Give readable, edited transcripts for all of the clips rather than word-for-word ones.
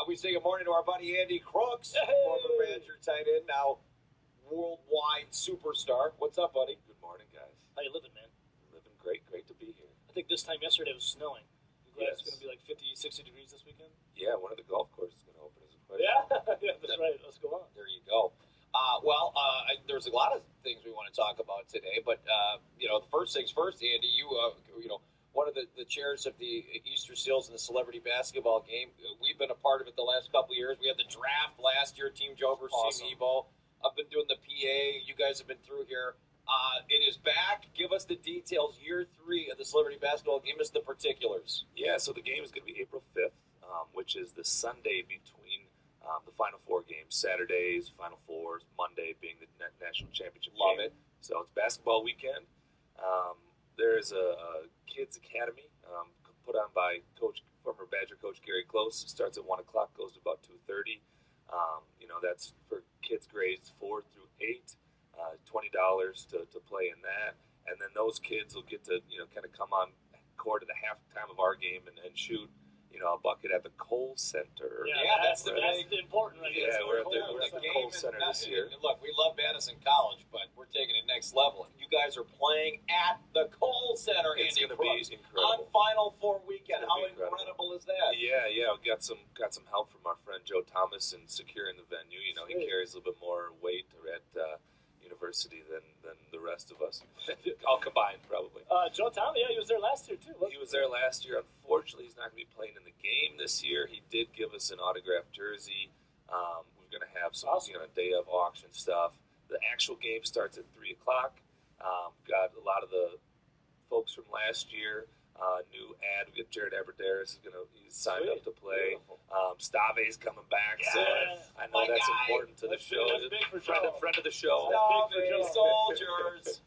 We say good morning to our buddy Andy Crooks, former Badger tight end, now worldwide superstar. What's up, buddy? Good morning, guys. How you living, man? Living great. Great to be here. I think this time yesterday it was snowing. You glad Yes. it's going to be like 50, 60 degrees this weekend? Yeah, one of the golf courses is going to open as a question. Yeah, that's right. Let's go on. There you go. There's a lot of things we want to talk about today, but the first things first, Andy. One of the chairs of the Easter Seals and the Celebrity Basketball Game. We've been a part of it the last couple of years. We had the draft last year, Team Joe versus Awesome. Team Evo. I've been doing the PA. You guys have been through here. It is back. Give us the details. Year 3 of the Celebrity Basketball Game. Give us the particulars. Yeah, so the game is going to be April 5th, which is the Sunday between the Final Four games. Saturdays, Final Fours, Monday being the National Championship Love game. it. So it's basketball weekend. There's a kids academy put on by former Badger coach Gary Close. It starts at 1 o'clock, goes to about 2:30. That's for kids grades 4 through 8. $20 to play in that, and then those kids will get to kind of come on court at the halftime of our game and shoot a bucket at the Kohl Center. Yeah, that's the important right Yeah, here. we're at the Kohl Center this year. Look, we love Madison College, but we're taking it next level. You guys are playing at the Kohl Center, It's Andy going to Crooks, be incredible. on Final Four weekend. It's How gonna be incredible is that? Yeah, we got some help from our friend Joe Thomas in securing the venue. He Sweet. carries a little bit more weight at University than the rest of us, all combined probably. Joe Tommy, he was there last year, too. He was there last year. Unfortunately, he's not going to be playing in the game this year. He did give us an autographed jersey. We're going to have some Awesome. day of auction stuff. The actual game starts at 3 o'clock. Got a lot of the folks from last year. New ad. We got Jared Aberderis he's signed up to play. Beautiful. Stave's coming back, so Yes. I know My that's guy. important to the That's show. big for Joe. Friend of the show. Stop big for it, Joe. soldiers.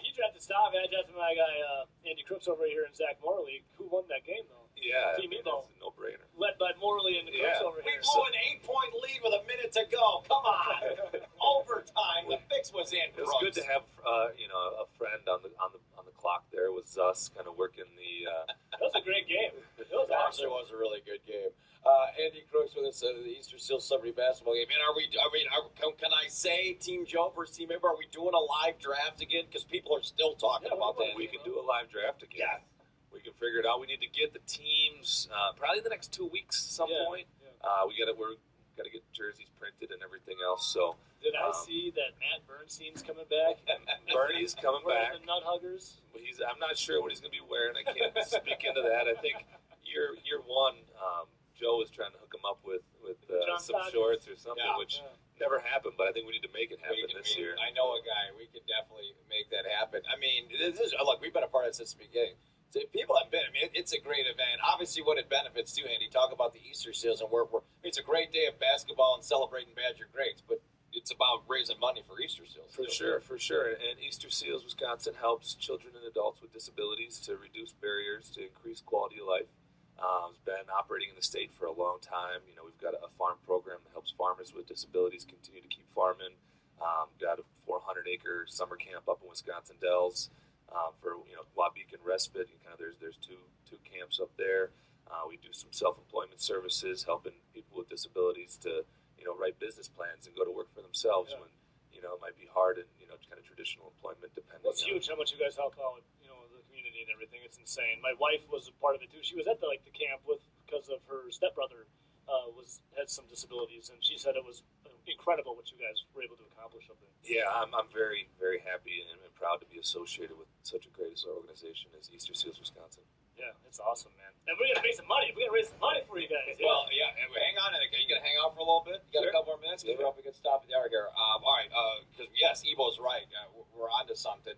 He drafted Stav. I drafted my guy, Andy Crooks, over here, and Zach Morley. Who won that game, though? Yeah, Team Evo. it's a no-brainer. Led by Morley and the Crooks Yeah. over We here. blew an 8-point lead with a minute to go. Come on, overtime. The fix was in. It was good to have a friend on the clock. There was us kind of working the. That was a great game. It was It actually awesome. was a really good game. Andy Crooks with us at the Easter Seal Celebrity Basketball Game. And can I say Team Joe versus Team Evo? Are we doing a live draft again? Because people are still talking Yeah, about that. We can do a live draft again. Yeah. We can figure it out. We need to get the teams probably in the next 2 weeks, some Yeah, point. yeah. We got to get jerseys printed and everything else. So Did I see that Matt Bernstein's coming back? Bernie's coming Wearing back. the Nut Huggers. I'm not sure what he's going to be wearing. I can't speak into that. I think year one, Joe was trying to hook him up with John some Stockton. shorts or something, Yeah. which never happened. But I think we need to make it happen this year. I know a guy. We can definitely make that happen. I mean, look, we've been a part of it since the beginning. So people have been. I mean, it's a great event. Obviously, what it benefits too, Andy. Talk about the Easter Seals, and it's a great day of basketball and celebrating Badger greats. But it's about raising money for Easter Seals. For sure. And Easter Seals Wisconsin helps children and adults with disabilities to reduce barriers to increase quality of life. It's been operating in the state for a long time. We've got a farm program that helps farmers with disabilities continue to keep farming. Got a 400-acre summer camp up in Wisconsin Dells for Wabeek and Respite. There's two camps up there. We do some self-employment services, helping people with disabilities to write business plans and go to work for themselves when it might be hard and kind of traditional employment depending. That's huge how much you guys help out, the community and everything. It's insane. My wife was a part of it too. She was at the camp because of her stepbrother had some disabilities, and she said it was incredible what you guys were able to accomplish up there. Yeah, I'm very, very happy and proud to be associated with such a great organization as Easter Seals Wisconsin. Yeah, it's awesome, man. And we're gonna raise some money. We're gonna raise some money for you guys. Yeah. Well, yeah. Hang on. You gonna hang out for a little bit? You got Sure. a couple more minutes? Because we're up against stop at the hour here. All right. Because yes, Evo's right. We're onto something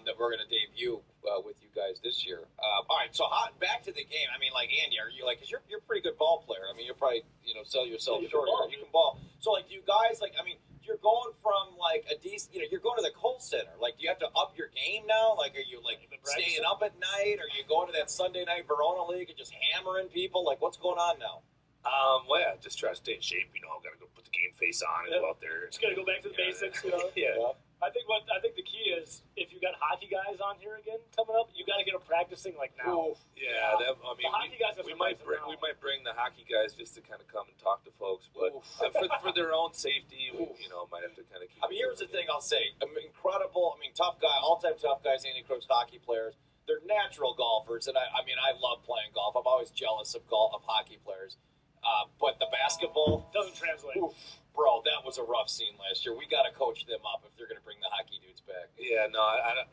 that we're gonna debut with you guys this year. All right. So back to the game. I mean, Andy, are you because you're a pretty good ball player. I mean, you're probably sell yourself You can short. ball, You dude. can ball. So do you guys you're going from a decent, you're going to the Kohl Center. Do you have to up your game now? Are you You've been staying practicing? up at night? Are you going to that Sunday night Verona League and just hammering people? What's going on now? Just try to stay in shape. I've got to go put the game face on and go out there. Just gotta go back to the basics. Yeah. I think the key is if you got hockey guys on here again coming up, you got to get them practicing like now. Oof. Yeah, the hockey guys have we to might practice now. we might bring the hockey guys just to kind of come and talk to folks, but for their own safety, we, might have to kind of keep. I mean, here's the thing I'll say. Incredible. I mean, tough guy, all-time tough guys, Andy Crooks, hockey players. They're natural golfers, and I mean, I love playing golf. I'm always jealous of hockey players. But the basketball doesn't translate. Oof, bro, that was a rough scene last year. We got to coach them up if they're going to bring the hockey dudes back. Yeah, no,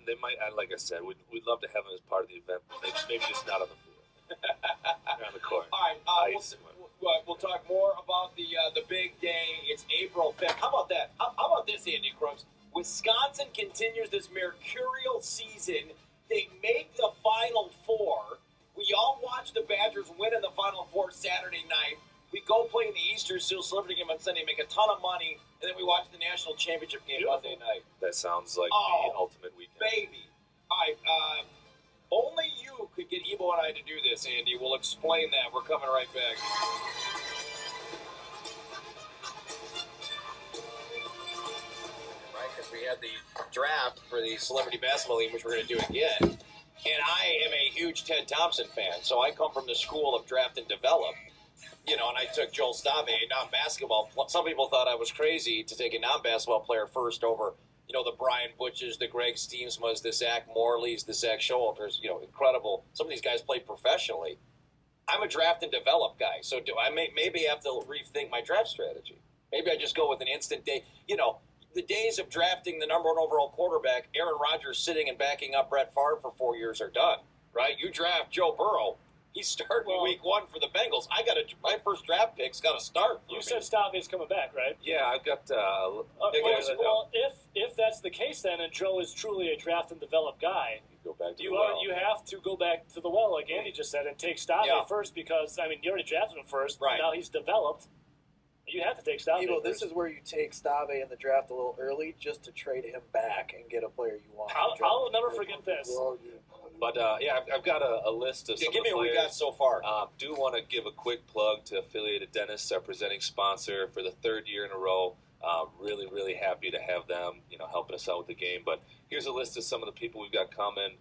they might. Like I said, we'd love to have them as part of the event, but maybe just not on the field, on the court. All right, we'll talk more about the big day. It's April 5th. How about that? How about this, Andy Crooks? Wisconsin continues this mercurial season. They make the Final Four. We all watch the Badgers win in the Final Four Saturday night. We go play in the Easter Seals Celebrity Game on Sunday, make a ton of money, and then we watch the National Championship game Monday night. That sounds like the ultimate weekend. Baby. All right, only you could get Ebo and I to do this, Andy. We'll explain that. We're coming right back. Right, because we had the draft for the Celebrity Basketball League, which we're going to do again. And I am a huge Ted Thompson fan, so I come from the school of draft and develop. And I took Joel Stave, a non-basketball. Some people thought I was crazy to take a non-basketball player first over, the Brian Butches, the Greg Steemsmas, the Zach Morleys, the Zach Showalters. Incredible. Some of these guys played professionally. I'm a draft and develop guy, so do I maybe have to rethink my draft strategy. Maybe I just go with an instant day. The days of drafting the number one overall quarterback, Aaron Rodgers sitting and backing up Brett Favre for 4 years are done, right? You draft Joe Burrow. He's starting week 1 for the Bengals. My first draft pick's got to start. You said Stave's coming back, right? Yeah, I've got. If that's the case, then and Joe is truly a draft and develop guy, you go back to you have to go back to the well, like Andy just said, and take Stave first because you already drafted him first. Right. Now he's developed. You have to take Stave. This is where you take Stave in the draft a little early just to trade him back and get a player you want. I'll never forget this. But, I've got a list of some give me what we got so far. Do want to give a quick plug to Affiliated Dentists, our presenting sponsor for the 3rd year in a row. Really, really happy to have them, helping us out with the game. But here's a list of some of the people we've got coming.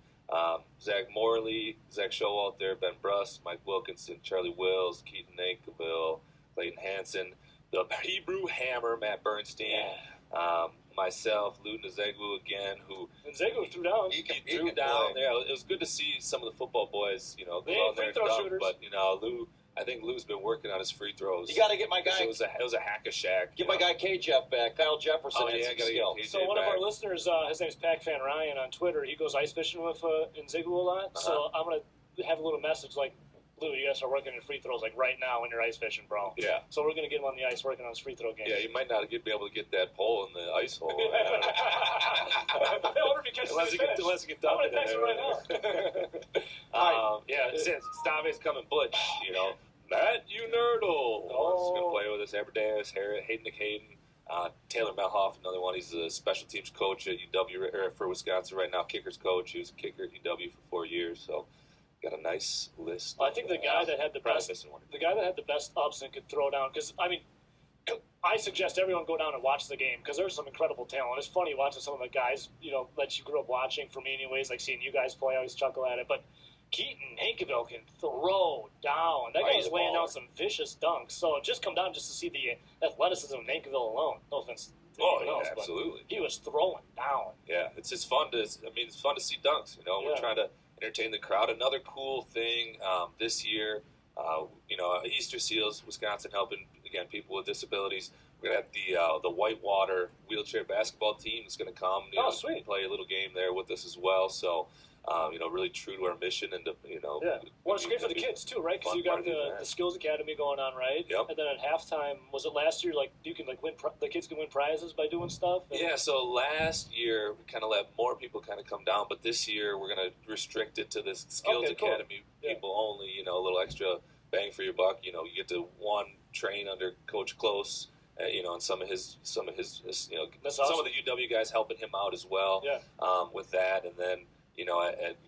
Zach Morley, Zach Showalter, Ben Bruss, Mike Wilkinson, Charlie Wills, Keaton Nankiville, Clayton Hansen, the Hebrew Hammer, Matt Bernstein, myself, Lou Nzegu again, who Nzegu threw down. He threw down. Yeah, it was good to see some of the football boys, go out there and dunk. But Lou, I think Lou's been working on his free throws. You got to get my guy. It was a hack-a-shack. Get my guy K-Jeff back. Kyle Jefferson. Oh yeah, got to get KJ So one of our listeners, his name's Pac Fan Ryan on Twitter. He goes ice fishing with Nzegu a lot. So I'm gonna have a little message like, Lou, you guys are working on free throws like right now when you're ice fishing, bro. Yeah. So we're gonna get him on the ice working on his free throw game. Yeah, you might not be able to get that pole in the ice hole. Unless you get done. I'm gonna text him right now. Stave's coming Butch. Matt Unerdle. He's gonna play with us. Aberdavis, Hayden McHayden, Taylor Melhoff, another one. He's a special teams coach at UW for Wisconsin right now. Kickers coach. He was a kicker at UW for 4 years. So. Got a nice list. I think the guy that had the best ups and could throw down, because I suggest everyone go down and watch the game because there's some incredible talent. It's funny watching some of the guys, that you grew up watching. For me, anyways, like seeing you guys play, I always chuckle at it. But Keaton Nankiville can throw down. That guy was laying down some vicious dunks. So just come down just to see the athleticism of Nankiville alone. No offense. Absolutely. He was throwing down. Yeah, it's fun to see dunks. We're trying to entertain the crowd. Another cool thing this year, Easter Seals, Wisconsin, helping again people with disabilities. We're gonna have the Whitewater wheelchair basketball team is gonna come. Sweet. Play a little game there with us as well. So, really true to our mission and Well, it's great for the kids too, right? Because you got the Skills Academy going on, right? Yep. And then at halftime, was it last year? Like you can win. The kids can win prizes by doing stuff. Yeah. So last year we kind of let more people kind of come down, but this year we're going to restrict it to the Skills Academy people only. A little extra bang for your buck. You get to train under Coach Close. And some of his some of the UW guys helping him out as well. Yeah. With that, and then.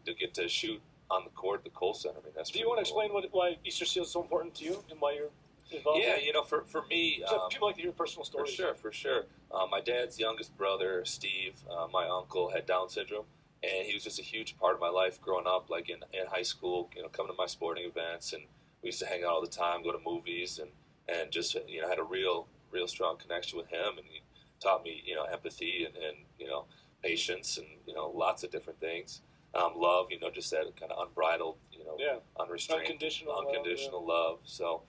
To get to shoot on the court at the Kohl Center. I mean, that's. Do you want to explain why Easter Seals is so important to you and why you're? involved? Yeah, for me, People like to hear personal stories. For sure. My dad's youngest brother, Steve, my uncle, had Down syndrome, and he was just a huge part of my life growing up. Like in high school, coming to my sporting events, and we used to hang out all the time, go to movies, and just had a real strong connection with him, and he taught me empathy and patience and lots of different things. Love, just that kind of unbridled, unrestrained, unconditional love. So.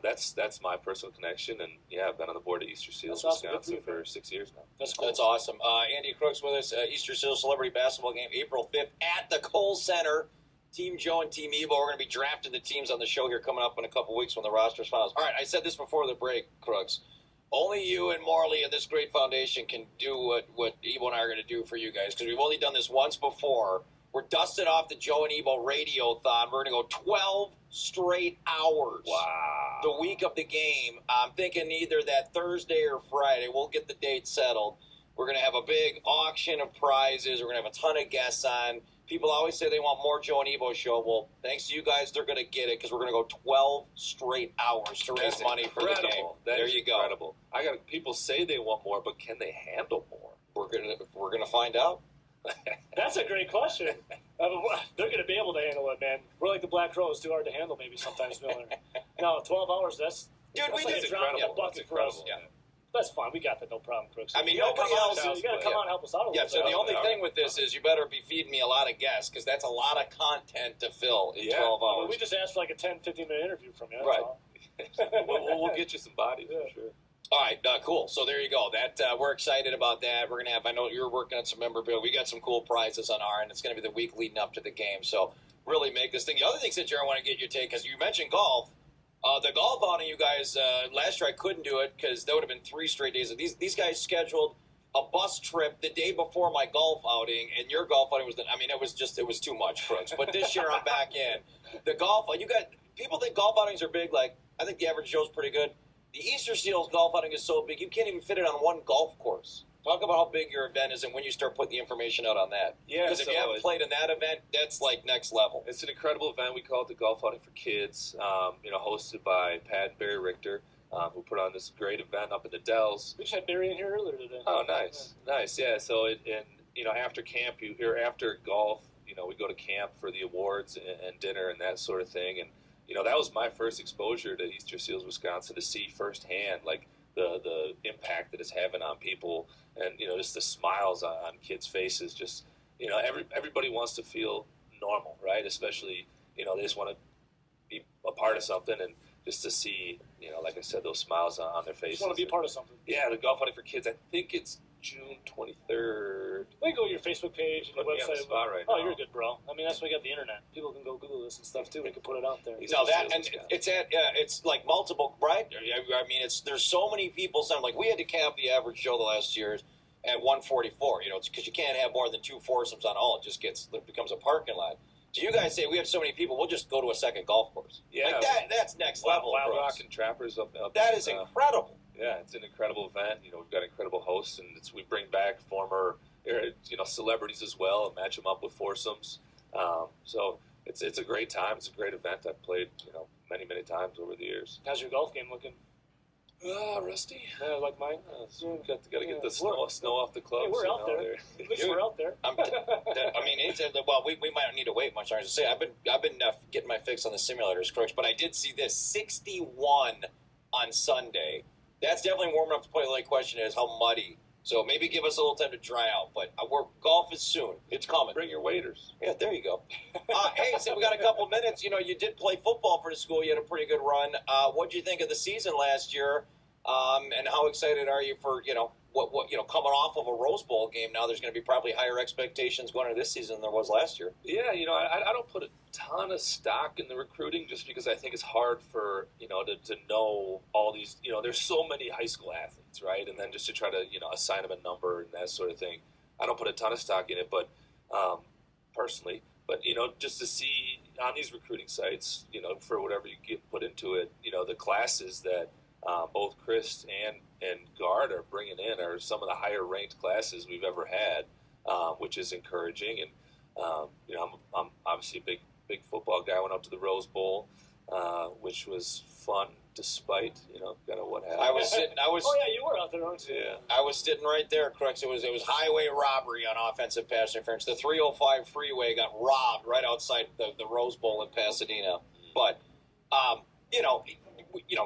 That's my personal connection, and I've been on the board at Easter Seals, Wisconsin for 6 years now. That's cool. That's awesome. Andy Crooks with us. Easter Seals Celebrity Basketball Game, April 5th at the Kohl Center. Team Joe and Team Evo. We're going to be drafting the teams on the show here coming up in a couple weeks when the roster's finals. All right, I said this before the break, Crooks. Only you and Marley and this great foundation can do what Evo and I are going to do for you guys, because we've only done this once before. We're dusting off the Joe and Evo Radiothon. We're going to go 12 straight hours. Wow. The week of the game. I'm thinking either that Thursday or Friday. We'll get the date settled. We're going to have a big auction of prizes. We're going to have a ton of guests on. People always say they want more Joe and Evo show. Well, thanks to you guys, they're going to get it, because we're going to go 12 straight hours to raise money for the game. There you go. Incredible. People say they want more, but can they handle more? We're gonna find out. That's a great question. They're going to be able to handle it, man. We're like the Black Crows, too hard to handle maybe sometimes, Miller. No, 12 hours, that's like a drop in the bucket for us. Yeah. That's fine. We got that, no problem, Crooks. I mean, nobody else. You got to come on and help us out a little bit. Yeah, so the only thing with this is you better be feeding me a lot of guests, because that's a lot of content to fill in 12 hours. Well, we just asked for like a 10, 15-minute interview from you. That's right. We'll get you some bodies, for sure. All right, cool. So there you go. That we're excited about that. We're gonna have. I know you're working on some memorabilia. We got some cool prizes on our end. It's gonna be the week leading up to the game. So really make this thing. The other thing, Cindy, I want to get your take, because you mentioned golf. The golf outing, you guys last year I couldn't do it because that would have been 3 straight days. These guys scheduled a bus trip the day before my golf outing, and your golf outing was. It was too much, Crooks. But this year I'm back in. The golf. People think golf outings are big. Like, I think the average Joe's pretty good. The Easter Seals golf outing is so big, you can't even fit it on one golf course. Talk about how big your event is and when you start putting the information out on that. Yeah, because if you haven't played in that event, that's like next level. It's an incredible event. We call it the Golf Outing for Kids, hosted by Pat and Barry Richter, who put on this great event up in the Dells. We just had Barry in here earlier today. Oh, nice. Yeah, so after camp, after golf, we go to camp for the awards and dinner and that sort of thing, and that was my first exposure to Easter Seals, Wisconsin, to see firsthand, like, the impact that it's having on people, and, just the smiles on kids' faces. Just, everybody wants to feel normal, right? Especially, they just want to be a part of something, and just to see, like I said, those smiles on their faces. Just want to be a part of something. Yeah, the Golf Outing for Kids. I think it's June 23rd. They go to your Facebook page and your website. On the spot right now. now. You're good, bro. I mean, that's why we got the internet. People can go Google this and stuff too. We can put it out there. No, it's like multiple, right? I mean, there's so many people. Like, we had to cap the average Joe the last years at 144. It's because you can't have more than 2 foursomes on all. It becomes a parking lot. So you guys say we have so many people, we'll just go to a second golf course. Yeah, like that's next level. Wild Rock and Trappers up. That is incredible. Yeah, it's an incredible event. We've got incredible hosts, and we bring back former, celebrities as well, and match them up with foursomes. So it's a great time. It's a great event. I've played, many times over the years. How's your golf game looking? Rusty. Yeah, like mine. Got to get the snow off the clubs. Hey, we're out there. At least we're out there. We might not need to wait much longer to say. I've been getting my fix on the simulators, Crooks, but I did see this 61 on Sunday. That's definitely warm enough to play. The only question is how muddy. So maybe give us a little time to dry out. But golf is soon. It's coming. Bring your waders. Yeah, there you go. Hey, so we got a couple minutes. You did play football for the school. You had a pretty good run. What did you think of the season last year? And how excited are you for coming off of a Rose Bowl game? Now there's going to be probably higher expectations going into this season than there was last year. Yeah, I don't put a ton of stock in the recruiting just because I think it's hard for to know all these. There's so many high school athletes, right? And then just to try to assign them a number and that sort of thing. I don't put a ton of stock in it, but personally, just to see on these recruiting sites, for whatever you get put into it, the classes that both Chris and Guard are bringing in are some of the higher ranked classes we've ever had, which is encouraging. And I'm obviously a big football guy. I went up to the Rose Bowl, which was fun despite, kind of what happened. I was sitting. Oh yeah, you were out there, weren't you? Yeah. I was sitting right there, Crooks. It was highway robbery on offensive pass interference. The 305 freeway got robbed right outside the Rose Bowl in Pasadena. But,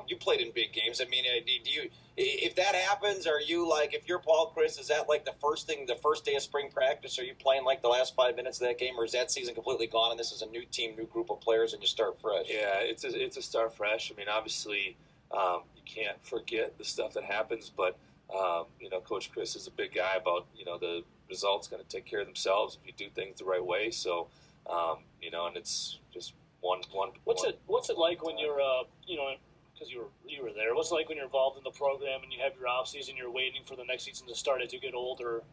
you played in big games. I mean, do you? If that happens, are you like, if you're Paul Chryst, is that like the first day of spring practice? Are you playing like the last 5 minutes of that game, or is that season completely gone and this is a new team, new group of players, and you start fresh? Yeah, it's a start fresh. I mean, obviously, you can't forget the stuff that happens, but Coach Chryst is a big guy about the results going to take care of themselves if you do things the right way. So, and it's just one. What's it like when you're because you were there. What's it like when you're involved in the program and you have your off season, you're waiting for the next season to start as you get older,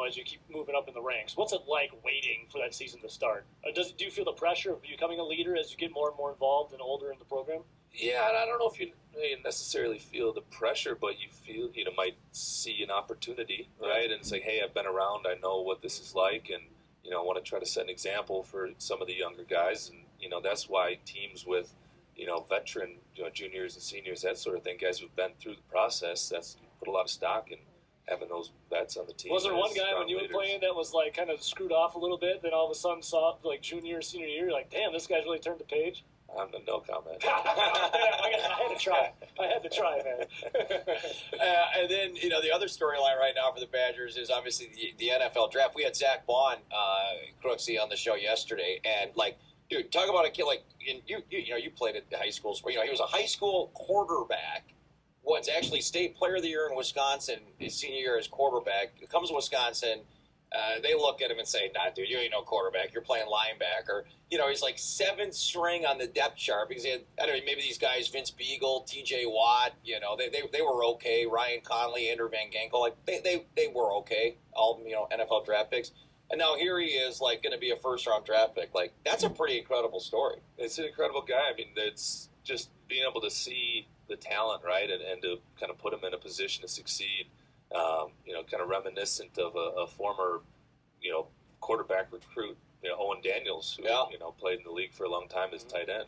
as you keep moving up in the ranks? What's it like waiting for that season to start? Do you feel the pressure of becoming a leader as you get more and more involved and older in the program? Yeah, and I don't know if you necessarily feel the pressure, but you feel might see an opportunity, right? And it's like, hey, I've been around, I know what this is like, and I want to try to set an example for some of the younger guys, and that's why teams with veteran, juniors and seniors, that sort of thing, guys who've been through the process, that's put a lot of stock in having those vets on the team. Was there one guy when you were playing that was like kind of screwed off a little bit, then all of a sudden saw like junior or senior year, you're like, damn, this guy's really turned the page? No comment. I had to try, man. And then, the other storyline right now for the Badgers is obviously the NFL draft. We had Zach Bond, Crooksy, on the show yesterday, and dude, talk about a kid you played at the high school sport. He was a high school quarterback. Actually state player of the year in Wisconsin his senior year as quarterback. He comes to Wisconsin. They look at him and say, nah, dude, you ain't no quarterback. You're playing linebacker. He's like 7th string on the depth chart because he had, I don't know, maybe these guys, Vince Beagle, T.J. Watt, they were okay. Ryan Conley, Andrew Van Ginkel, they were okay. All, NFL draft picks. And now here he is, going to be a first-round draft pick. That's a pretty incredible story. It's an incredible guy. I mean, it's just being able to see the talent, right, and to kind of put him in a position to succeed. Kind of reminiscent of a former, quarterback recruit, Owen Daniels, who, played in the league for a long time as tight end.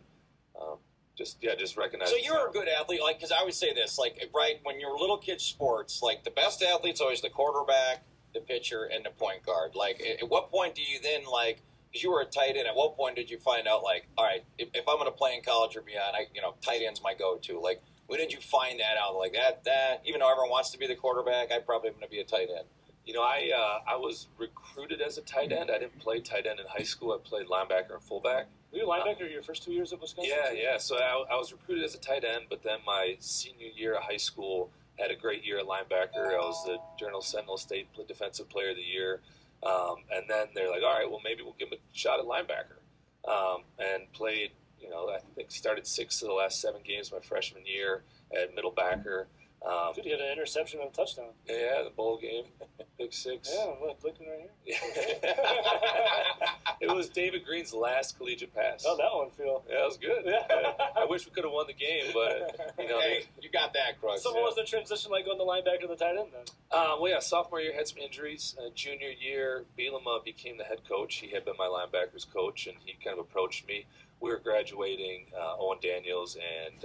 Just recognize. So you're a good athlete, because I would say this, right, when you're little kid sports, the best athlete's always the quarterback, the pitcher, and the point guard. At what point do you then, because you were a tight end, at what point did you find out, all right, if I'm going to play in college or beyond, tight end's my go-to? When did you find that out? That even though everyone wants to be the quarterback, I probably am going to be a tight end. I was recruited as a tight end. I didn't play tight end in high school. I played linebacker and fullback. Were you a linebacker your first 2 years at Wisconsin? Yeah. So I was recruited as a tight end, but then my senior year of high school, had a great year at linebacker. I was the Journal Sentinel State Defensive Player of the Year. And then they're like, all right, well, maybe we'll give him a shot at linebacker. And played, I think started 6 of the last 7 games my freshman year at middle backer. Dude, you had an interception and a touchdown. Yeah, the bowl game, Big 6. Yeah, I'm looking right here. It was David Green's last collegiate pass. Oh, that one, Phil. Yeah, it was good. Yeah. I wish we could have won the game, but Hey, you got that, Crooks. So what was the transition like going the linebacker to the tight end then? Well, yeah, sophomore year had some injuries. Junior year, Bielema became the head coach. He had been my linebackers coach, and he kind of approached me. We were graduating, Owen Daniels and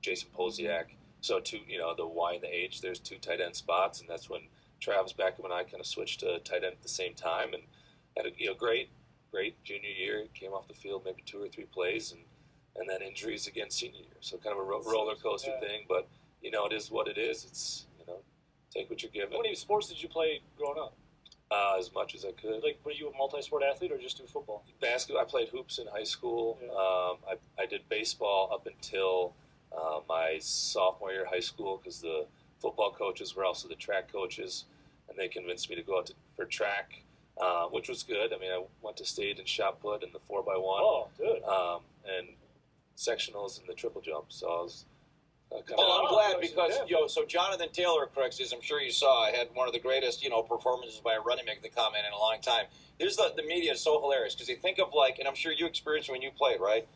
Jason Posiak. So, the Y and the H, there's 2 tight end spots, and that's when Travis Beckham and I kind of switched to tight end at the same time, and had a great junior year. Came off the field maybe 2 or 3 plays, and then injuries again senior year. So kind of a roller coaster thing, but it is what it is. It's take what you're given. How many sports did you play growing up? As much as I could. Were you a multi-sport athlete or just do football? Basketball. I played hoops in high school. Yeah. I did baseball up until my sophomore year of high school because the football coaches were also the track coaches, and they convinced me to go out for track, which was good. I mean, I went to state and shot put in the 4x1. Oh, good. And sectionals in the triple jump. So I was I'm glad because, so Jonathan Taylor, Crooks, as I'm sure you saw, had one of the greatest, performances by a running back, the comment in a long time. Here's the media is so hilarious because they think of and I'm sure you experienced when you played, right?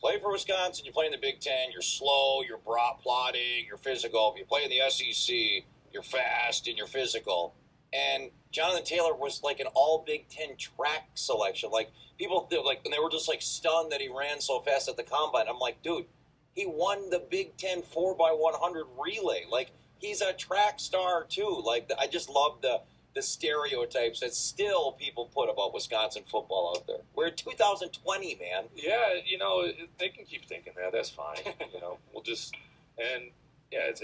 Play for Wisconsin, you play in the Big Ten, you're slow, you're plodding, you're physical. If you play in the SEC, you're fast and you're physical. And Jonathan Taylor was an all Big Ten track selection. People, and they were just stunned that he ran so fast at the combine. I'm like, dude, He won the Big Ten 4x100 relay. Like, he's a track star, too. Like, I just love the stereotypes that still people put about Wisconsin football out there. We're in 2020, man. Yeah, they can keep thinking that. That's fine. We'll just and yeah, it's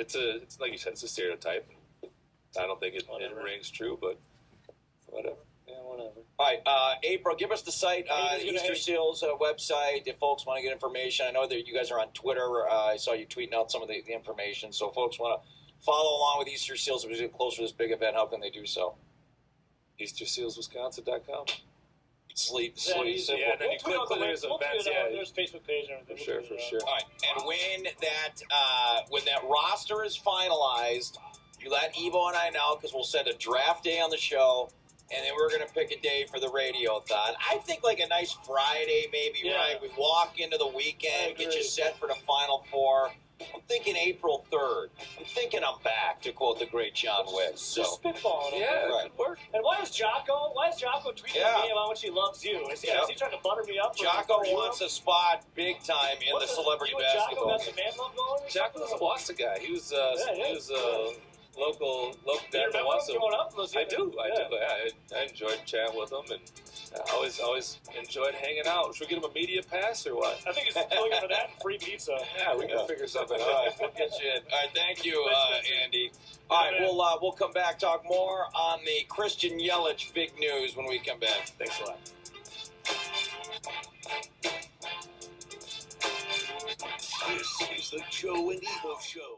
like you said, it's a stereotype. I don't think it rings true, but whatever. Yeah, whatever. All right, April, give us the site, Easter Seals website, if folks want to get information. I know that you guys are on Twitter. I saw you tweeting out some of the information. So folks want to follow along with Easter Seals as we get closer to this big event. How can they do so? EasterSealsWisconsin.com. Sleep, simple. Yeah, and then you click there's events. Yeah, there's Facebook page and everything. For sure. All right, and when that roster is finalized, you let Evo and I know, because we'll set a draft day on the show, and then we're going to pick a day for the radio-thon. I think like a nice Friday maybe, right? We walk into the weekend, get you set for the Final Four. I'm thinking April 3rd. I'm thinking I'm back, to quote the great John Wick. So. Just spitballing. Yeah, right. Good work. And why is Jocko tweeting at me about how much he loves you? Is he trying to butter me up? Jocko wants a spot big time in the celebrity basketball. Jocko got the man love going? Jocko's a Wassa guy. He was a local guy from Wassa. I do. I enjoyed chatting with him, and I always enjoyed hanging out. Should we get him a media pass or what? I think he's looking for that and free pizza. Yeah, we can figure something All out. right, we'll get you in. All right, thank you, Andy. All right, we'll come back, talk more on the Christian Yelich big news when we come back. Thanks a lot. This is the Joe and Evo Show.